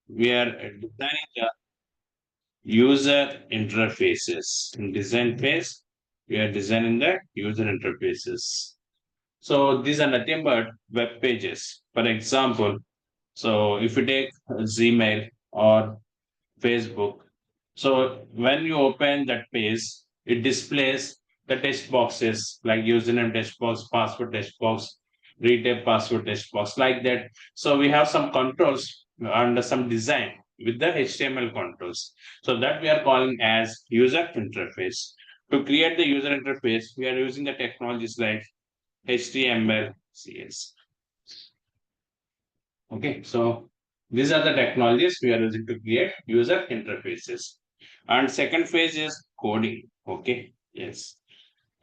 we are designing the user interfaces. In design phase, we are designing the user interfaces. So these are nothing but web pages. For example, so if you take Gmail or Facebook, so when you open that page, it displays the text boxes like username text box, password text box, retype password text box, like that. So we have some controls and some design with the HTML controls. So that we are calling as user interface. To create the user interface, we are using the technologies like HTML, CS. Okay, so these are the technologies we are using to create user interfaces. And second phase is coding. Okay, yes.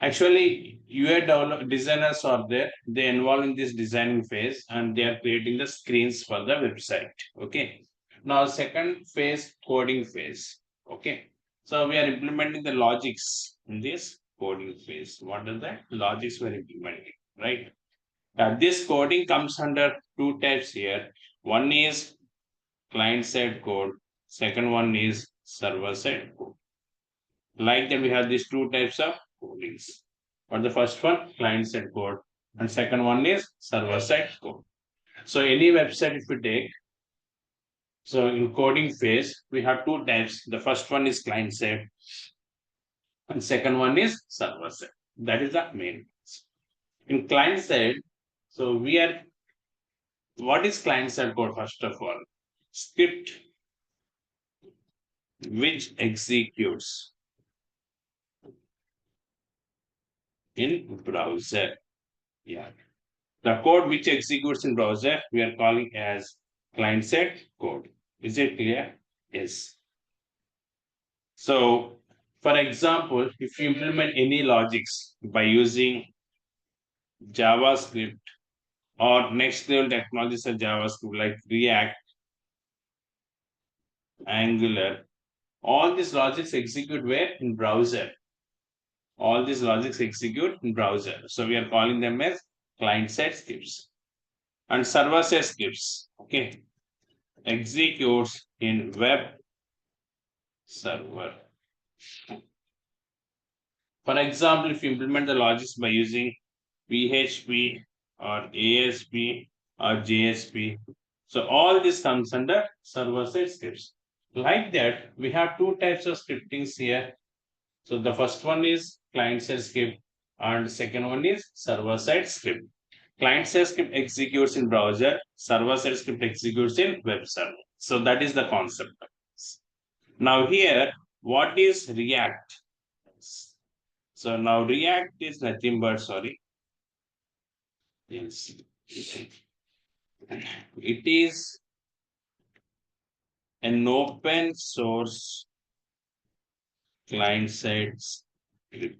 Actually, UI designers are there. They involve in this designing phase and they are creating the screens for the website. Okay. Now, second phase, coding phase. Okay. So we are implementing the logics in this coding phase. What are the logics we are implementing? Right. This coding comes under two types here. One is client-side code. Second one is server-side code. Like that, we have these two types of codings. For the first one, client-side code, and second one is server-side code. So any website, if we take, so in coding phase, we have two types. The first one is client-side, and second one is server-side. That is the main. In client-side, so we are. What is client-side code? First of all, script which executes in browser. Yeah. The code which executes in browser, we are calling as client-side code. Is it clear? Yes. So, for example, if you implement any logics by using JavaScript or next level technologies of JavaScript like React, Angular, all these logics execute where? In browser. All these logics execute in browser. So we are calling them as client-side scripts. And server-side scripts, okay, executes in web server. For example, if you implement the logics by using PHP or ASP or JSP, so all this comes under server-side scripts. Like that, we have two types of scriptings here. So the first one is client-side script and the second one is server-side script. Client-side script executes in browser, server-side script executes in web server. So that is the concept. Now here, what is React? So now React is nothing but, sorry, yes. It is an open source client-side script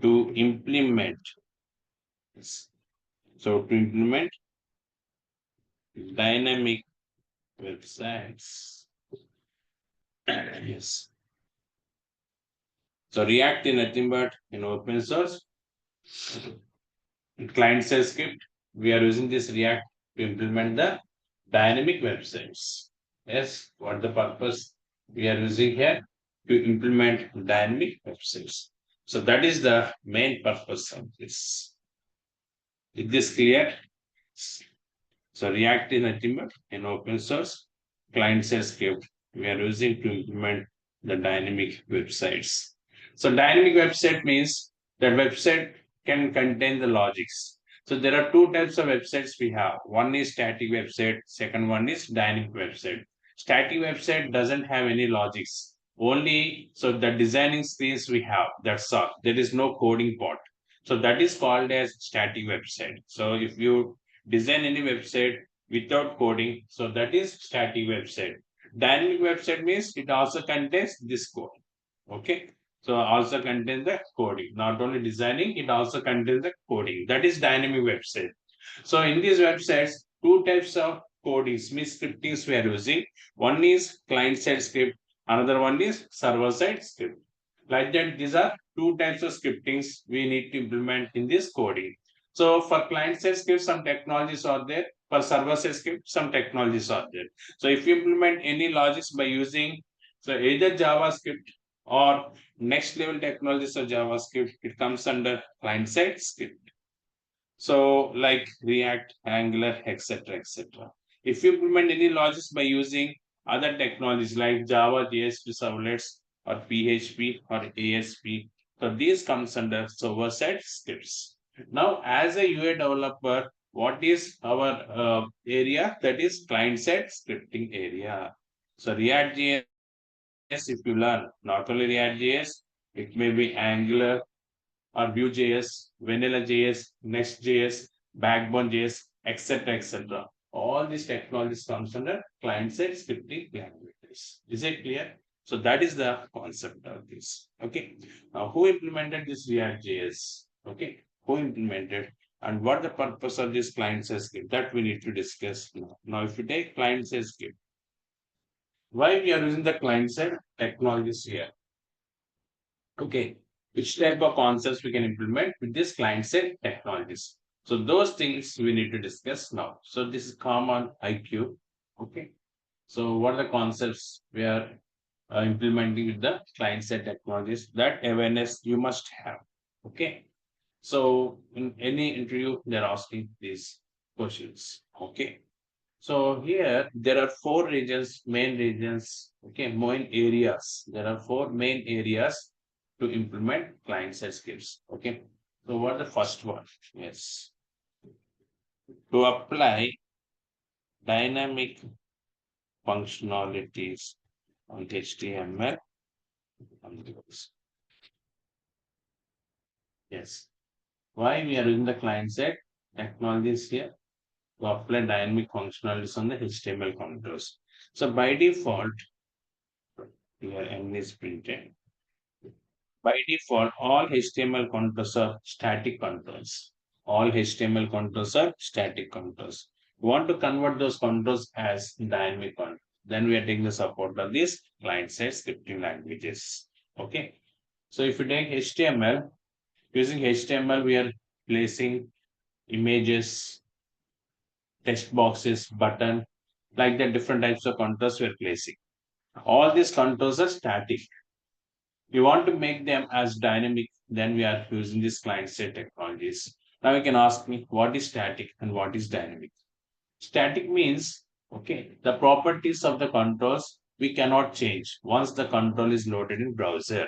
to implement. So to implement dynamic websites. Yes. So React is nothing but an open source client-side script. We are using this React to implement the dynamic websites. Yes, what the purpose we are using here to implement dynamic websites. So that is the main purpose of this. Is this clear? So React is nothing but an open source client-side script we are using to implement the dynamic websites. So dynamic website means that website can contain the logics. So there are two types of websites we have. One is static website, second one is dynamic website. Static website doesn't have any logics. Only so the designing screens we have, that's all. There is no coding part. So that is called as static website. So if you design any website without coding, so that is static website. Dynamic website means it also contains this code. Okay. So also contains the coding. Not only designing, it also contains the coding. That is dynamic website. So in these websites, two types of codings, means scriptings we are using. One is client-side script, another one is server-side script. Like that, these are two types of scriptings we need to implement in this coding. So for client-side script, some technologies are there. For server-side script, some technologies are there. So if you implement any logics by using so either JavaScript or next level technologies of JavaScript, it comes under client-side script. So like React, Angular, etc., etc. If you implement any logics by using other technologies like Java, JSP, servlets, or PHP or ASP, so these comes under server-side scripts. Now, as a UI developer, what is our area? That is client-side scripting area. So React.js, if you learn not only React.js, it may be Angular, or Vue.js, Vanilla.js, Next.js, Backbone.js, etc., etc. All these technologies comes under client-side scripting languages. Is it clear? So that is the concept of this. Okay. Now, who implemented this React.js? Okay. Who implemented and what the purpose of this client-side script? That we need to discuss now. Now, if you take client-side script, why we are using the client-side technologies here? Okay, which type of concepts we can implement with this client-side technologies. So those things we need to discuss now. So this is common IQ. Okay. So what are the concepts we are implementing with the client-side technologies? That awareness you must have. Okay. So in any interview, they're asking these questions. Okay. So here there are four regions, main regions, okay, main areas. There are four main areas to implement client-side scripts. Okay. So what the first one? Yes. To apply dynamic functionalities on HTML. Yes. Why we are using the client-side technologies here? To apply dynamic functionalities on the HTML controls. So by default, here M is printed. By default, all HTML controls are static controls. All HTML controls are static controls. We want to convert those controls as dynamic controls. Then we are taking the support of these client-side scripting languages. Okay. So if you take HTML, using HTML, we are placing images, text boxes, button, like the different types of controls we are placing. All these controls are static. We want to make them as dynamic, then we are using these client-side technologies. Now you can ask me what is static and what is dynamic. Static means, okay, the properties of the controls we cannot change once the control is loaded in browser.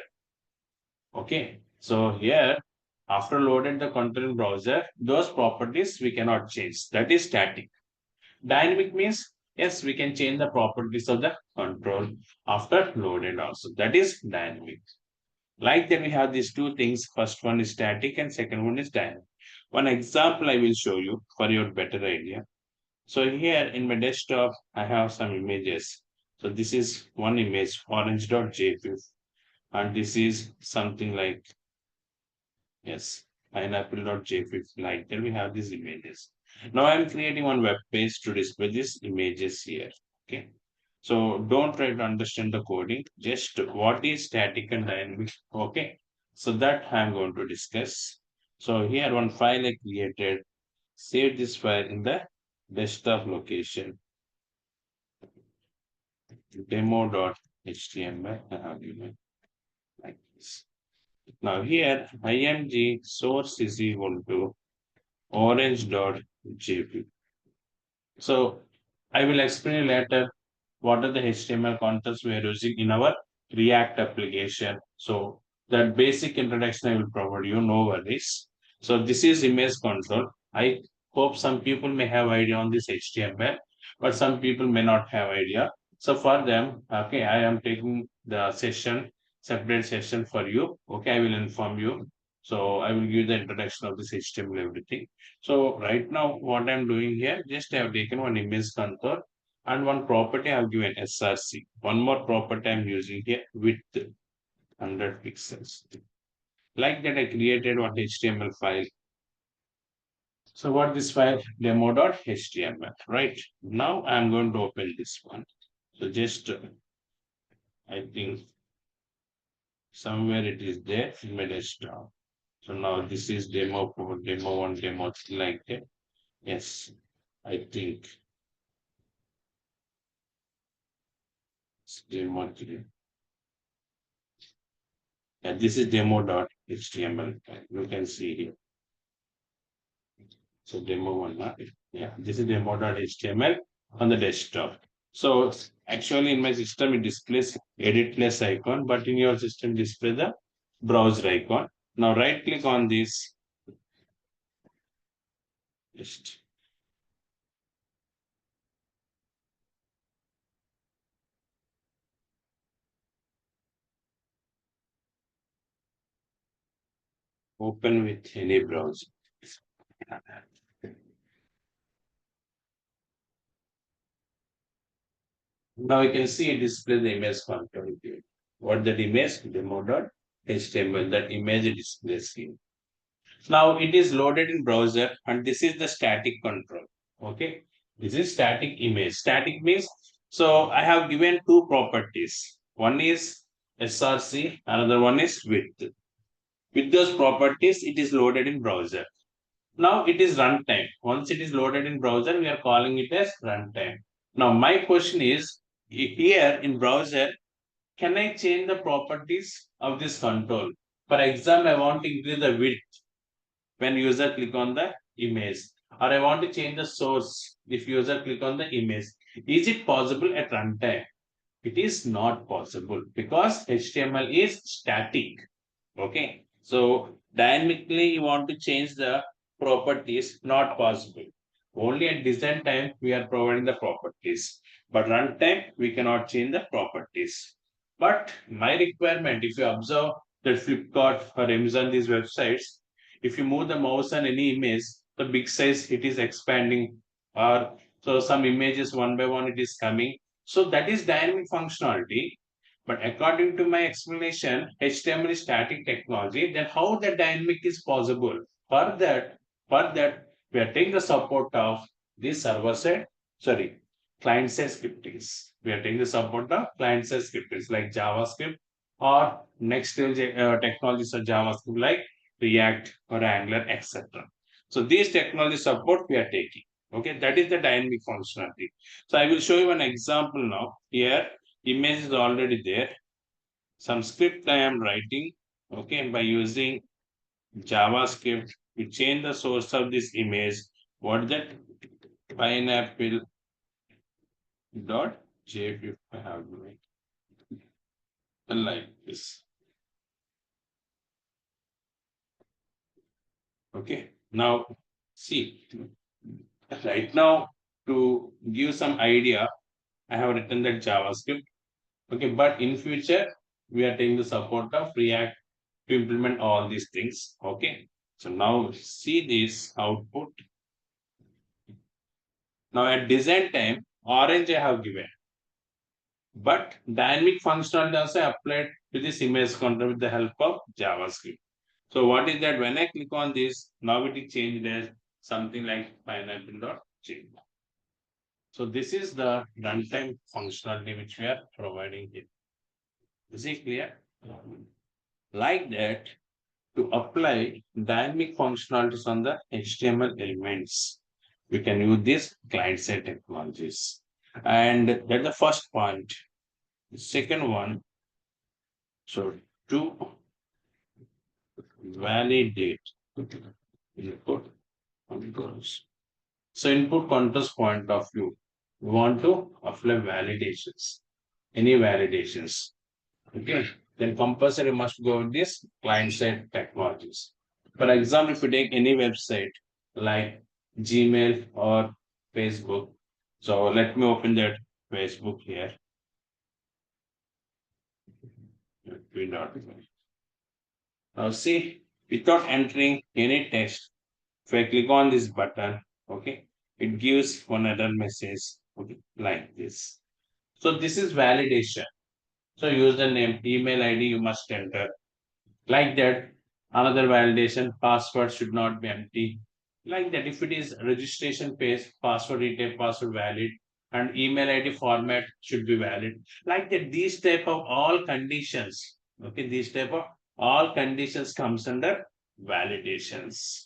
Okay, so here after loaded the control in browser, those properties we cannot change. That is static. Dynamic means yes, we can change the properties of the control after loaded also. That is dynamic. Like that, we have these two things. First one is static and second one is dynamic. One example I will show you for your better idea. So here in my desktop, I have some images. So this is one image, orange.jpg, and this is something like, yes, pineapple.jpg. Like that, we have these images. Now I'm creating one web page to display these images here. Okay. So don't try to understand the coding, just what is static and dynamic. Okay. So that I'm going to discuss. So here one file I created, save this file in the desktop location, demo.html. I have given like this. Now here img source is equal to orange.jpg. So I will explain later what are the HTML controls we are using in our React application. So that basic introduction I will provide you, no worries. So this is image control. I hope some people may have idea on this HTML, but some people may not have idea. So for them, okay, I am taking the session, separate session for you. Okay, I will inform you. So I will give the introduction of this HTML everything. So right now, what I'm doing here, just I have taken one image control and one property I've given SRC. One more property I'm using here width 100 pixels. Like that, I created one HTML file. So what this file demo.html, right? Now I'm going to open this one. So just I think somewhere it is there in my desktop. So now this is demo for demo one, demo three, like that. Yes, I think it's demo three. Yeah, this is demo.html. You can see here. So demo one, yeah, this is demo.html on the desktop. So actually in my system it displays edit plus icon, but in your system display the browser icon. Now right click on this, just open with any browser. Now you can see it display the image content here. What that image? Demo.html. That image displays here. Now it is loaded in browser and this is the static control. Okay. This is static image. Static means, so I have given two properties. One is src, another one is width. With those properties, it is loaded in browser. Now it is runtime. Once it is loaded in browser, we are calling it as runtime. Now my question is, here in browser, can I change the properties of this control? For example, I want to increase the width when user click on the image, or I want to change the source if user click on the image. Is it possible at runtime? It is not possible because HTML is static. Okay. So dynamically you want to change the properties, not possible. Only at design time we are providing the properties. But runtime we cannot change the properties. But my requirement, if you observe that Flipkart or Amazon, these websites, if you move the mouse on any image, the big size it is expanding, or so some images one by one it is coming. So that is dynamic functionality. But according to my explanation, HTML is static technology. Then how the dynamic is possible? For that, we are taking the support of this server side, sorry, client side scriptings. We are taking the support of client side scriptings like JavaScript or next technologies of JavaScript like React or Angular, etc. So these technology support we are taking. Okay, that is the dynamic functionality. So I will show you an example now. Here, image is already there. Some script I am writing, okay, by using JavaScript to change the source of this image. What that pineapple dot jpg I have to make like this. Okay, now see, right now to give some idea, I have written that JavaScript. Okay, but in future we are taking the support of React to implement all these things. Okay, so now see this output. Now at design time, orange I have given, but dynamic functionality also applied to this image control with the help of JavaScript. So what is that? When I click on this, now it is changed as something like pineapple.jpg. So this is the runtime functionality which we are providing here. Is it clear? Like that, to apply dynamic functionalities on the HTML elements, we can use these client-side technologies. And that's the first point. The second one, so to validate input controls. So input controls point of view, we want to apply validations, any validations. Okay, then compulsory must go with this client-side technologies. For example, if you take any website like Gmail or Facebook, so let me open that Facebook here. Now see, without entering any text, if I click on this button, okay, it gives one other message, okay, like this. So this is validation. So username, email ID you must enter. Like that, another validation, password should not be empty. Like that, if it is registration page, password detail, password valid, and email ID format should be valid. Like that, these type of all conditions, okay, these type of all conditions comes under validations.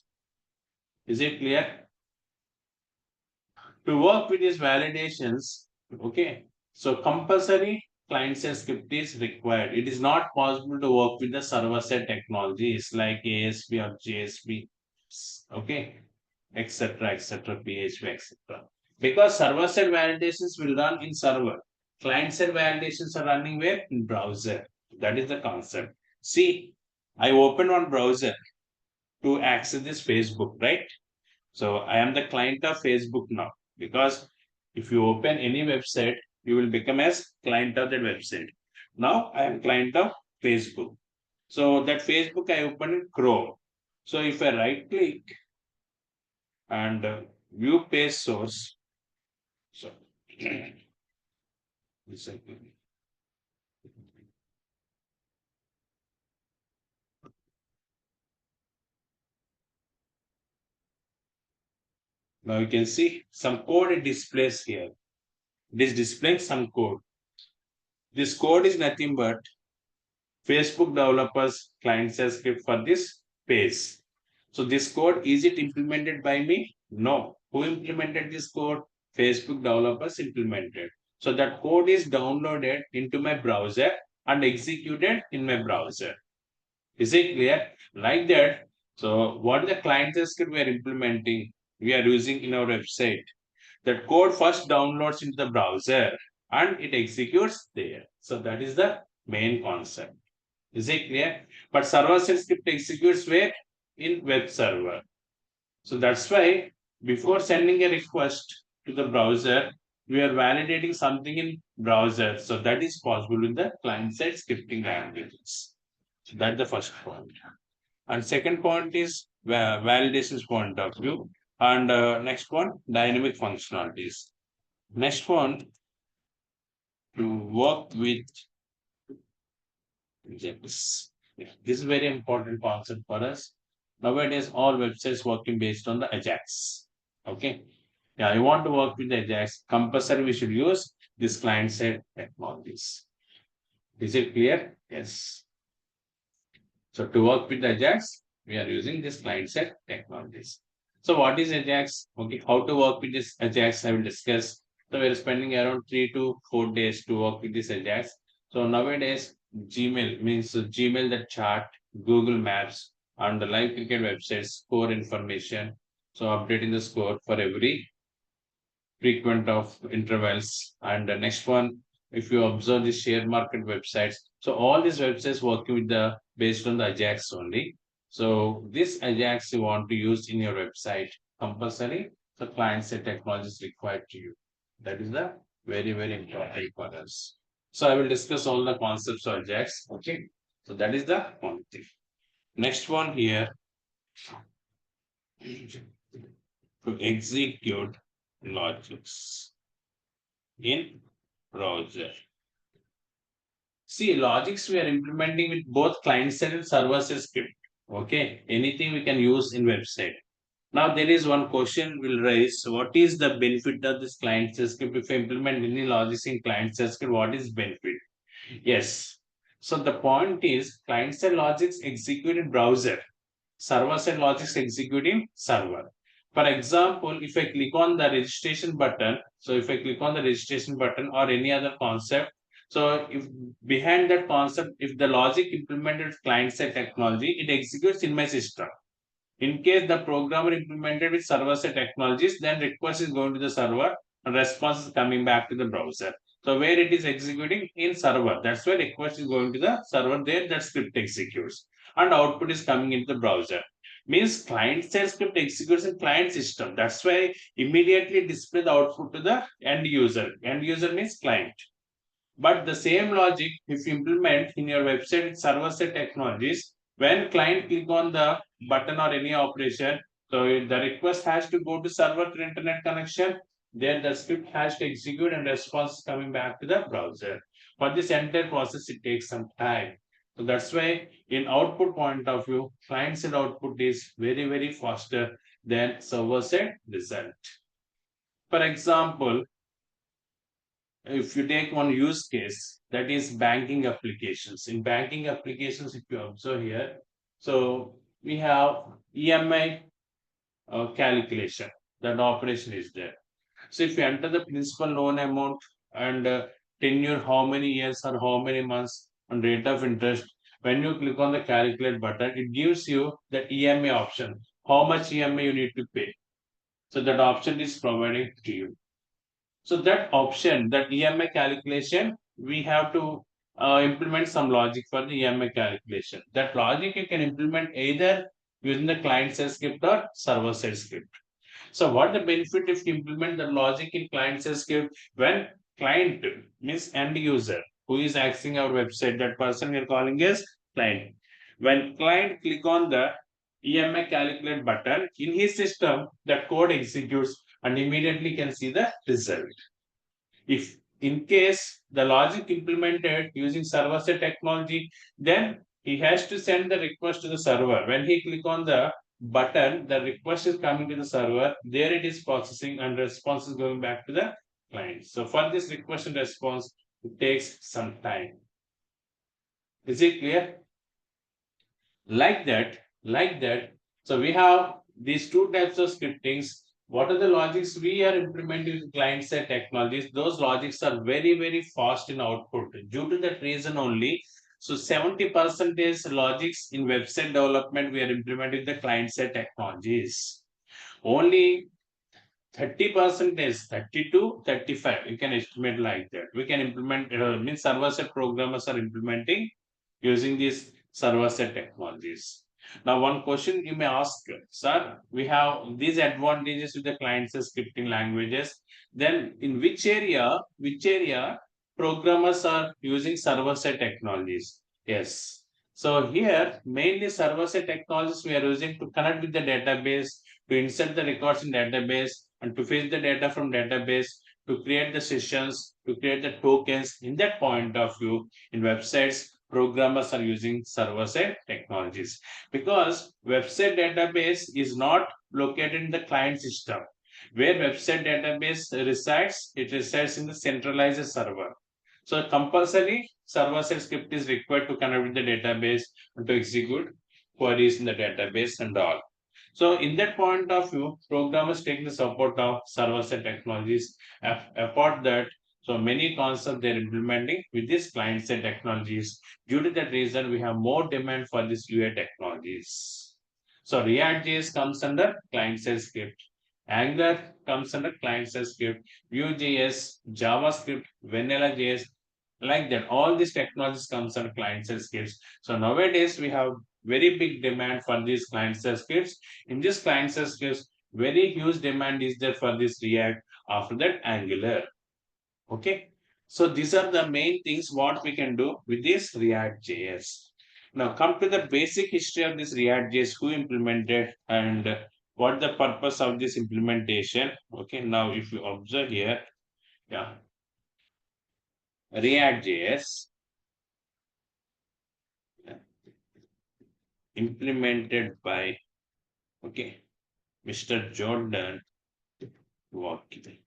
Is it clear? To work with these validations, okay, so compulsory client-side script is required. It is not possible to work with the server-side technologies like ASP or JSP, okay, etc., PHP, etc. Because server-side validations will run in server. Client-side validations are running where? In browser. That is the concept. See, I open one browser to access this Facebook, right? So I am the client of Facebook now because if you open any website, you will become as client of that website. Now I am client of Facebook. So that Facebook I open in Chrome. So if I right click and view page source, so now you can see some code it displays here. It is displaying some code. This code is nothing but Facebook developers client-side script for this page. So this code, is it implemented by me? No. Who implemented this code? Facebook developers implemented. So that code is downloaded into my browser and executed in my browser. Is it clear? Like that. So what the client-side script we are implementing, we are using in our website. That code first downloads into the browser and it executes there. So that is the main concept. Is it clear? But server-side script executes where? In web server. So that's why before sending a request to the browser, we are validating something in browser. So that is possible with the client-side scripting languages. So that's the first point. And second point is validations point of view. And next one, dynamic functionalities. Next one, to work with This is very important concept for us. Nowadays, all websites working based on the Ajax. Okay. Yeah, I want to work with the Ajax. Compulsory, we should use this client-side technologies. Is it clear? Yes. So to work with the Ajax, we are using this client-side technologies. So what is Ajax? Okay, how to work with this Ajax, I will discuss. So we are spending around 3 to 4 days to work with this Ajax. So nowadays, Gmail means Gmail the chart, Google Maps, and the live cricket websites score information. So updating the score for every frequent of intervals. And the next one, if you observe the share market websites, so all these websites working with the based on the Ajax only. So this Ajax you want to use in your website compulsory. So client side technology is required to you. That is the very important for us. So I will discuss all the concepts of Ajax. Okay. So that is the one thing. Next one here to execute logics in browser. See, logics we are implementing with both client side and server side script. Okay, anything we can use in website. Now there is one question will raise: what is the benefit of this client side script? If I implement any logics in client side script, what is benefit? Yes. So the point is client side logics execute in browser, server side logics execute in server. For example, if I click on the registration button, so if I click on the registration button or any other concept, so if behind that concept, if the logic implemented client-side technology, it executes in my system. In case the programmer implemented with server-side technologies, then request is going to the server and response is coming back to the browser. So where it is executing in server, that's where request is going to the server. There that script executes and output is coming into the browser. Means client-side script executes in client system. That's why immediately display the output to the end user. End user means client. But the same logic, if you implement in your website server-side technologies, when client click on the button or any operation, so the request has to go to server through internet connection. Then the script has to execute and response coming back to the browser. For this entire process, it takes some time. So that's why, in output point of view, client-side output is very faster than server-side result. For example, if you take one use case that is banking applications. In banking applications, if you observe here, so we have EMI calculation. That operation is there. So if you enter the principal loan amount and tenure, how many years or how many months and rate of interest, when you click on the calculate button, it gives you the EMI option. How much EMI you need to pay. So that option is provided to you. So that option, that EMI calculation, we have to implement some logic for the EMI calculation. That logic you can implement either using the client side script or server side script. So what the benefit if you implement the logic in client side script when client means end user who is accessing our website, that person we are calling as client. When client click on the EMI calculate button in his system, that code executes and immediately can see the result. If in case the logic implemented using server-side technology, then he has to send the request to the server. When he click on the button, the request is coming to the server. There it is processing and response is going back to the client. So for this request and response, it takes some time. Is it clear? Like that. So we have these two types of scriptings. What are the logics we are implementing with client-side technologies? Those logics are very, very fast in output. Due to that reason only, so 70% logics in website development, we are implementing the client-side technologies. Only 30% is 30 to 35. You can estimate like that. We can implement, means server-side programmers are implementing using these server-side technologies. Now, one question you may ask, sir, we have these advantages with the client-side scripting languages. Then in which area programmers are using server-side technologies? Yes. So here, mainly server-side technologies we are using to connect with the database, to insert the records in database, and to fetch the data from database, to create the sessions, to create the tokens. In that point of view, in websites, programmers are using server-side technologies because website database is not located in the client system. Where website database resides, it resides in the centralized server. So compulsory server-side script is required to connect with the database and to execute queries in the database and all. So in that point of view, programmers take the support of server-side technologies. Apart that, so many concepts they're implementing with these client-side technologies. Due to that reason, we have more demand for these UI technologies. So React.js comes under client-side script. Angular comes under client-side script. Vue.js, JavaScript, Vanilla.js, like that. All these technologies comes under client-side scripts. So nowadays we have very big demand for these client-side scripts. In this client-side scripts, very huge demand is there for this React. After that, Angular. Okay. So these are the main things what we can do with this React.js. Now come to the basic history of this React.js, who implemented and what the purpose of this implementation. Okay. Now if you observe here, yeah, React.js implemented by, okay, Mr. Jordan Walkie.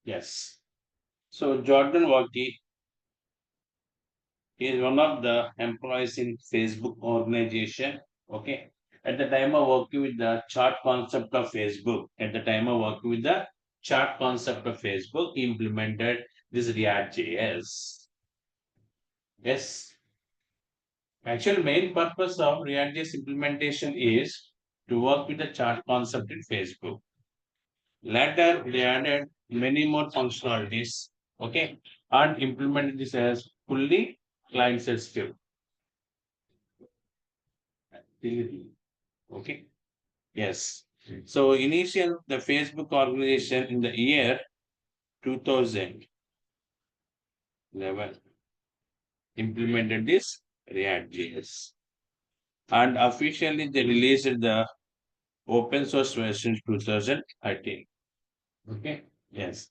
Yes. So Jordan Walkie is one of the employees in Facebook organization. Okay. At the time of working with the chart concept of Facebook, he implemented this React.js. Yes. Actual main purpose of React.js implementation is to work with the chart concept in Facebook. Later, they added many more functionalities, okay, and implemented this as fully client-side script. Okay, yes. So initial the Facebook organization in the year 2011 implemented this React.js, and officially they released the open source version 2013. Okay, yes.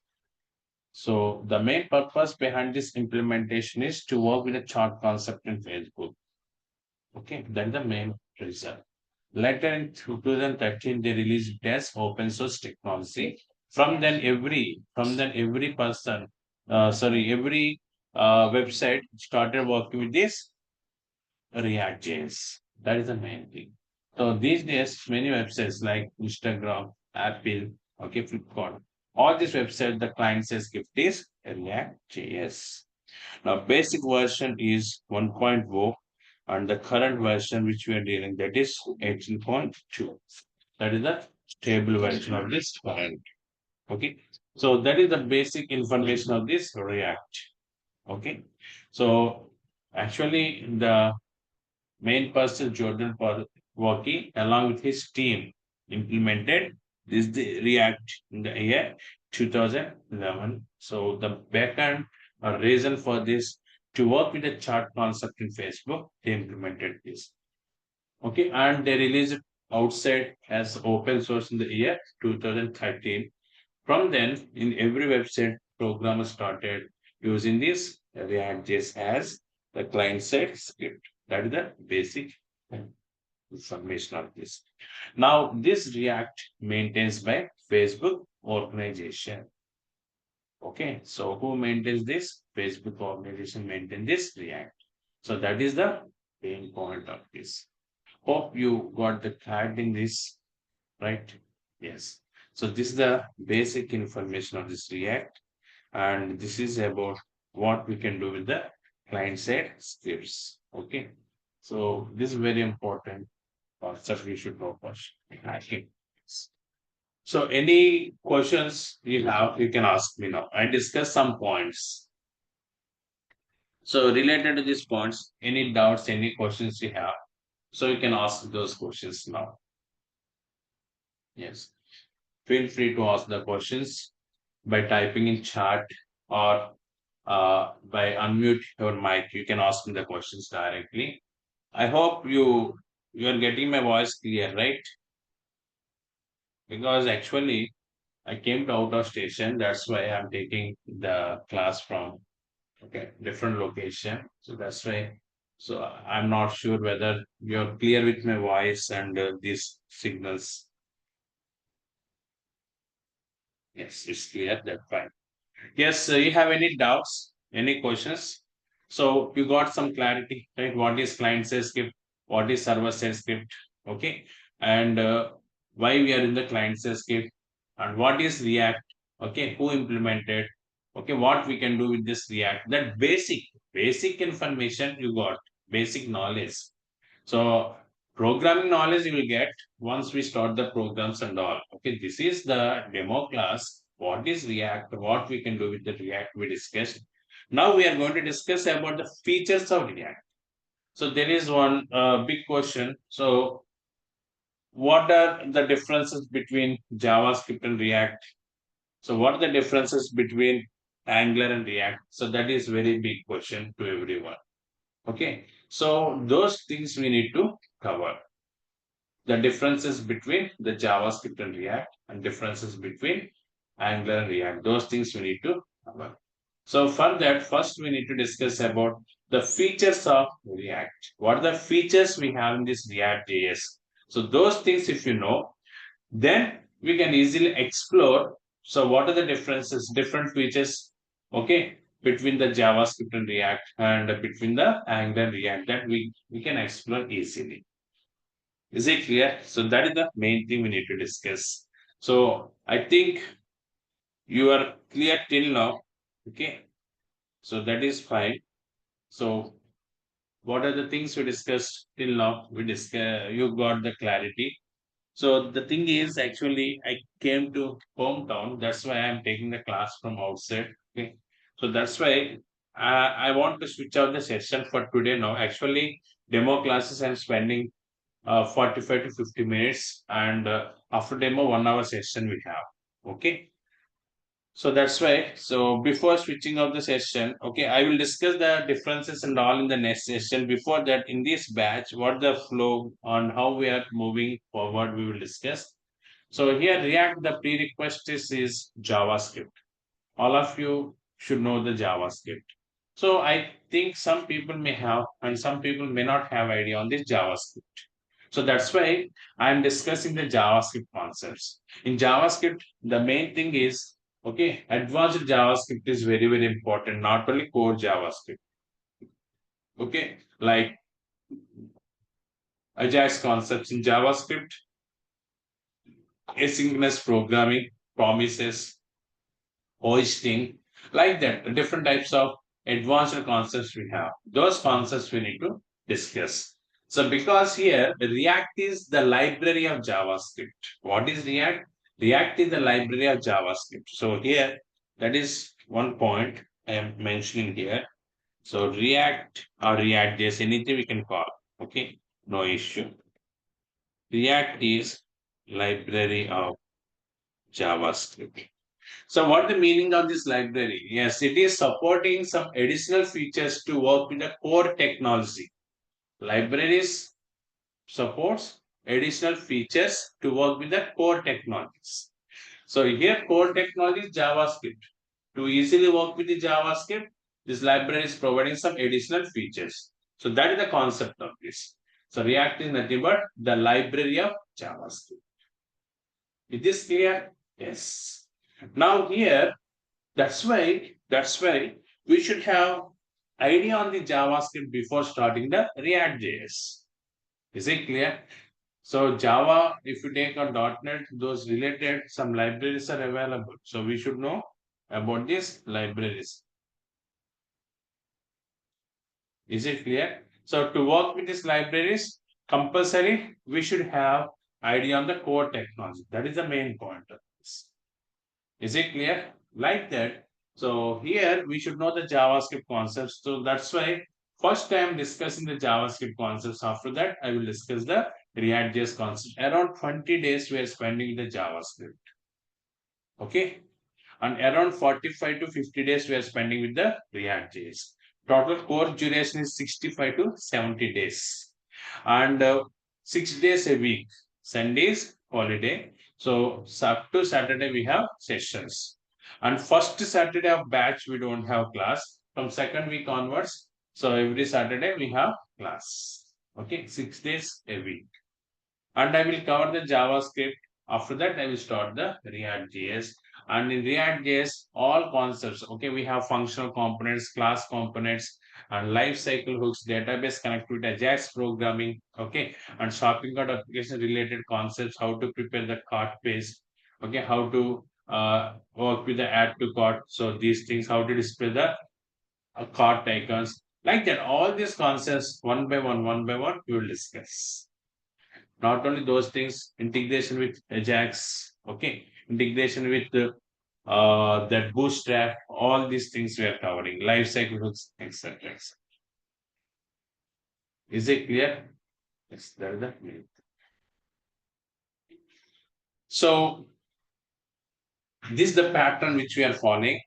So the main purpose behind this implementation is to work with a chart concept in Facebook. Okay, that's the main reason. Later in 2013, they released it as open source technology. Every person, every website started working with this React.js. That is the main thing. So these days, many websites like Instagram, Apple, okay, Flipkart, all these websites, the client says gift is React.js. Now, basic version is 1.0, and the current version which we are dealing that is 18.2. That is the stable version of this current. Okay, so that is the basic information of this React. Okay, so actually the main person Jordan Waki along with his team implemented this the React in the year 2011. So the backend reason for this to work with the chart concept in Facebook, they implemented this. Okay, and they released it outside as open source in the year 2013. From then, in every website, programmers started using this React.js as the client-side script. That is the basic information of this. Now, this React maintains by Facebook organization. Okay, so who maintains this? Facebook organization maintains this React. So that is the main point of this. Hope you got the clarity in this, right? Yes. So this is the basic information of this React, and this is about what we can do with the client-side scripts. Okay. So this is very important concept we should know first. Okay. So any questions you have, you can ask me now. I discuss some points. So related to these points, any doubts, any questions you have, so you can ask those questions now. Yes. Feel free to ask the questions by typing in chat or by unmute your mic. You can ask me the questions directly. I hope you are getting my voice clear, right? Because actually I came to out of station. That's why I'm taking the class from different location. So that's why. So I'm not sure whether you're clear with my voice and these signals. Yes, it's clear. That's fine. Yes, you have any doubts, any questions? So you got some clarity, right? What is client-side script? What is server-side script? Okay, and why we are in the client-side script? And what is React? Okay, who implemented? Okay, what we can do with this React? That basic information you got, basic knowledge. So programming knowledge you will get once we start the programs and all. Okay, this is the demo class. What is React? What we can do with the React we discussed. Now we are going to discuss about the features of React. So there is one big question. So what are the differences between JavaScript and React? So what are the differences between Angular and React? So that is very big question to everyone. Okay, so those things we need to cover. The differences between the JavaScript and React and differences between Angular and React. Those things we need to cover. So for that, first we need to discuss about the features of React. What are the features we have in this React JS? So those things, if you know, then we can easily explore. So what are the differences, different features, okay, between the JavaScript and React and between the Angular and React that we can explore easily. Is it clear? So that is the main thing we need to discuss. So I think you are clear till now. Okay. So that is fine. So what are the things we discussed till now? We discuss, you got the clarity. So the thing is actually I came to hometown. That's why I'm taking the class from outside. Okay. So that's why I want to switch out the session for today now. Actually, demo classes I'm spending 45 to 50 minutes, and after demo 1 hour session we have. Okay, so that's why. So before switching off the session, okay, I will discuss the differences and all in the next session. Before that, in this batch, what the flow on how we are moving forward, we will discuss. So here React, the prerequisite is JavaScript. All of you should know the JavaScript. So I think some people may have and some people may not have idea on this JavaScript. So that's why I'm discussing the JavaScript concepts. In JavaScript, the main thing is, okay, advanced JavaScript is very, very important, not only core JavaScript. Okay, like Ajax concepts in JavaScript, asynchronous programming, promises, hoisting, like that. Different types of advanced concepts we have. Those concepts we need to discuss. So because here React is the library of JavaScript. What is React? React is the library of JavaScript. So here that is one point I am mentioning here. So React or React.js, anything we can call. Okay, no issue. React is library of JavaScript. So what the meaning of this library? Yes, it is supporting some additional features to work with the core technology. Libraries supports additional features to work with the core technologies. So here core technology is JavaScript. To easily work with the JavaScript, this library is providing some additional features. So that is the concept of this. So React is nothing but the library of JavaScript. Is this clear? Yes. Now here, that's why we should have idea on the JavaScript before starting the React.js. Is it clear? So Java, if you take a .NET, those related some libraries are available. So we should know about these libraries. Is it clear? So to work with these libraries, compulsory we should have idea on the core technology. That is the main point of this. Is it clear? Like that. So here we should know the JavaScript concepts. So that's why first time discussing the JavaScript concepts. After that, I will discuss the React.js concept. Around 20 days we are spending the JavaScript. Okay. And around 45 to 50 days we are spending with the React.js. Total course duration is 65 to 70 days. And 6 days a week. Sundays, holiday. So up to Saturday we have sessions. And first Saturday of batch we don't have class. From second week onwards, so every Saturday we have class. Okay, 6 days a week. And I will cover the JavaScript. After that, I will start the React.js. And in React.js, all concepts, okay, we have functional components, class components, and lifecycle hooks, database connectivity, Ajax programming, okay, and shopping cart application related concepts, how to prepare the cart page, okay, how to work with the add to cart. So these things, how to display the cart icons, like that. All these concepts, one by one, we will discuss. Not only those things, integration with Ajax, okay, integration with that bootstrap, all these things we are covering, life cycle hooks, etc. Is it clear? Yes, that is the main. So this is the pattern which we are following.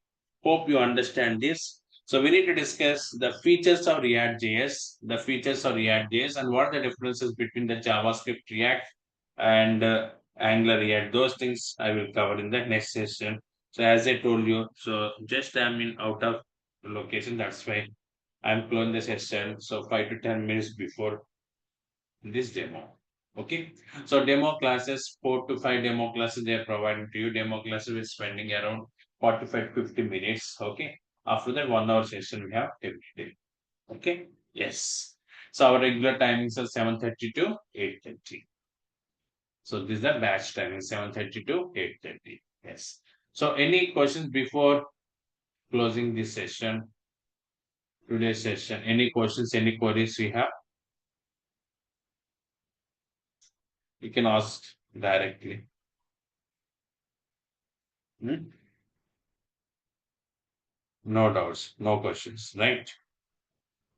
Hope you understand this. So we need to discuss the features of React.js, the features of React.js, and what are the differences between the JavaScript React and Angular React. Those things I will cover in the next session. So as I told you, so just I'm in out of location. That's why I'm closing the session. So 5 to 10 minutes before this demo. Okay. So demo classes, 4 to 5 demo classes they are providing to you. Demo classes we're spending around 45 to 50 minutes. Okay. After that, 1 hour session we have every day. Okay. Yes. So our regular timings are 7:30 to 8:30. So this is the batch timing 7:30 to 8:30. Yes. So any questions before closing this session, today's session? Any questions, any queries we have? You can ask directly. Hmm? No doubts, no questions, right?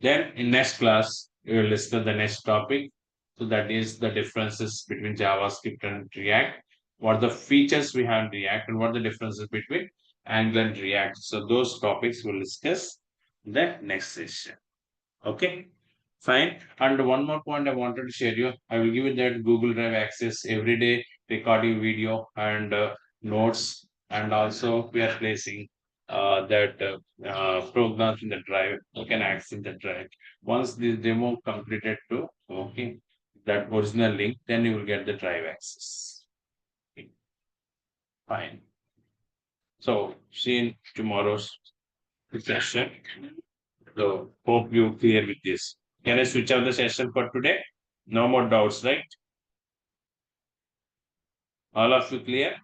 Then in next class, we will discuss the next topic. So that is the differences between JavaScript and React. What the features we have in React and what the differences between Angular and React. So those topics we'll discuss in the next session. Okay, fine. And one more point I wanted to share you. I will give you that Google Drive access every day, recording video and notes. And also we are placing that programs in the drive. You can access the drive. Once this demo completed to, okay, that original link, then you will get the drive access. Okay, fine. So see you in tomorrow's session. So hope you clear with this. Can I switch off the session for today? No more doubts, right? All of you clear?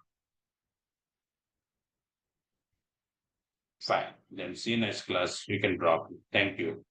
Fine. Then see you next class. You can drop. Thank you.